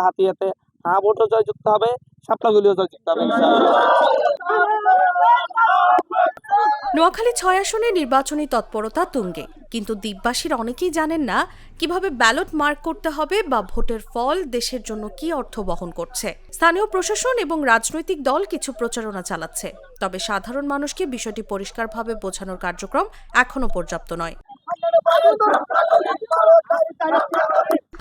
হাতিয়াতে হ্যাঁ ভোটও জয়যুক্ত হবে, শাপলাগুলিও জয়যুক্ত হবে ইনশাআল্লাহ। নোয়াখালী ৬ আসনে নির্বাচনী তৎপরতা তুঙ্গে, কিন্তু দ্বীপবাসীর অনেকেই জানেন না কিভাবে ব্যালট মার্ক করতে হবে বা ভোটের ফল দেশের জন্য কি অর্থ বহন করছে। স্থানীয় প্রশাসন এবং রাজনৈতিক দল কিছু প্রচারণা চালাচ্ছে, তবে সাধারণ মানুষকে বিষয়টি পরিষ্কারভাবে বোঝানোর কার্যক্রম এখনো পর্যাপ্ত নয়।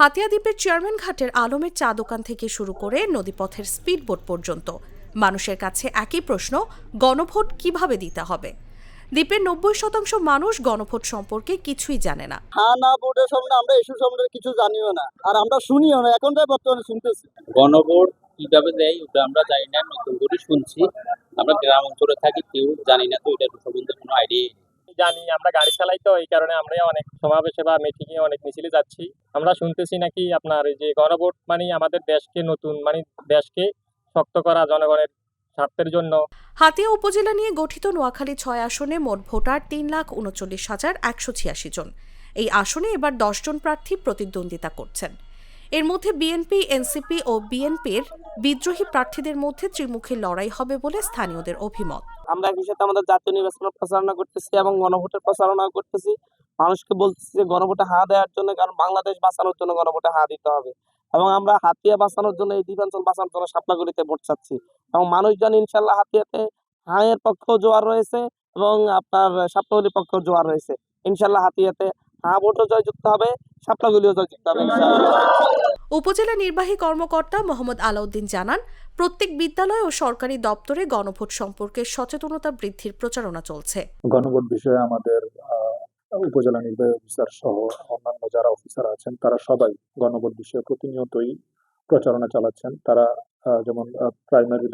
হাতিয়া দ্বীপের চেয়ারম্যান ঘাটের আলমের চা দোকান থেকে শুরু করে নদীপথের স্পিডবোট পর্যন্ত মানুষের কাছে একই প্রশ্ন, গণভোট কিভাবে দিতে হবে। দ্বীপের ৯০% মানুষ গণভোট সম্পর্কে কিছুই জানে না। হ্যাঁ না ভোটের সম্বন্ধে আমরা ইস্যু সম্বন্ধে কিছু জানিও না, আর আমরা শুনিও না, এখন তাই বর্তমানে শুনতেছি। গণভোট কিভাবে দেয় ওটা আমরা জানি না, নতুন করে শুনছি। আমরা গ্রাম অঞ্চলে থাকি, কেউ জানি না, তো এটা সম্বন্ধে কোনো আইডিয়া জানি। আমরা গাড়ি চালাই, তো এই কারণে আমরা অনেক সমাবেশে বা মিটিংয়ে অনেক মিছিলে যাচ্ছি। আমরা শুনতেছি নাকি আপনার এই যে গণভোট মানে আমাদের দেশকে নতুন মানে দেশকে শক্ত করা জনগণের স্বার্থের জন্য। হাতিয়া উপজেলা নিয়ে গঠিত নোয়াখালী ৬ আসনে মোট ভোটার ৩,৩৯,১৮৬ জন। এই আসনে এবার ১০ জন প্রার্থী প্রতিদ্বন্দ্বিতা করছেন। এর মধ্যে বিএনপি, এনসিপি ও বিএনপির বিদ্রোহী প্রার্থীদের মধ্যে ত্রিমুখী লড়াই হবে বলে স্থানীয়দের অভিমত। আমরা একই সাথে আমাদের জাতীয় নির্বাচনের প্রচারণা করতেছি এবং গণভোটের প্রচারণা করতেছি। মানুষকে বলতেছি যে গণভোটে হ্যাঁ দেওয়ার জন্য, কারণ বাংলাদেশ বাঁচানোর জন্য গণভোটে হ্যাঁ দিতে হবে। এবং আমরা হাতিয়া বাঁচানোর জন্য, এই দ্বীপাঞ্চল বাঁচানোর জন্য শাপলাগুলিতে ভোট চাচ্ছি। এবং মানুষজন ইনশাল্লাহ হাতিয়াতে হাঁয়ের পক্ষেও জোয়ার রয়েছে এবং আপনার শাপলাগুলির পক্ষেও জোয়ার রয়েছে। ইনশাল্লাহ হাতিয়াতে হ্যাঁ ভোটও জয়যুক্ত হবে, শাপলাগুলিও জয়যুক্ত হবে ইনশাআল্লাহ। উপজেলা নির্বাহী কর্মকর্তা মোহাম্মদ আলাউদ্দিন জানান, প্রত্যেক বিদ্যালয় ও সরকারি দপ্তরে গণভোট সম্পর্কে সচেতনতা বৃদ্ধির প্রচারণা চলছে। গণভোট বিষয়ে আমাদের উপজেলা নির্বাহী অফিসার সহ অন্যান্য যারা অফিসার আছেন তারা সবাই গণভোট বিষয়ে প্রতিনিয়তই প্রচারণা চালাচ্ছেন। তারা যেমন প্রাইমারি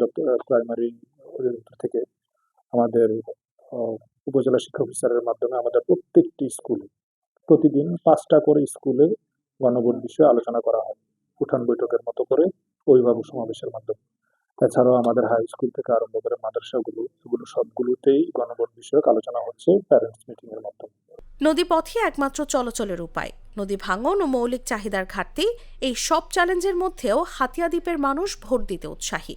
অধিদপ্তর থেকে আমাদের উপজেলা শিক্ষা অফিসারের মাধ্যমে আমাদের প্রত্যেকটি স্কুলে প্রতিদিন 5টা করে স্কুলে গণভোট বিষয়ে আলোচনা করা হয়, উঠান বৈঠকের মতো করে, অভিভাবক সমাবেশের মাধ্যমে। এছাড়াও আমাদের হাই স্কুল থেকে আরম্ভ করে মাদ্রাসাগুলো, এগুলো সবগুলোতেই গণভোট বিষয়ক আলোচনা হচ্ছে প্যারেন্টস মিটিং এর মাধ্যমে। নদীপথই একমাত্র চলাচলের উপায়। নদী ভাঙন ও মৌলিক চাহিদার ঘাটতি, এই সব চ্যালেঞ্জের মধ্যেও হাতিয়া দ্বীপের মানুষ ভোট দিতে উৎসাহী।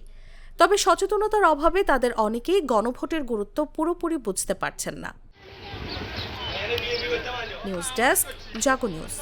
তবে সচেতনতার অভাবে তাদের অনেকেই গণভোটের গুরুত্ব পুরোপুরি বুঝতে পারছেন না। নিউজ ডেস্ক, জাগো নিউজ।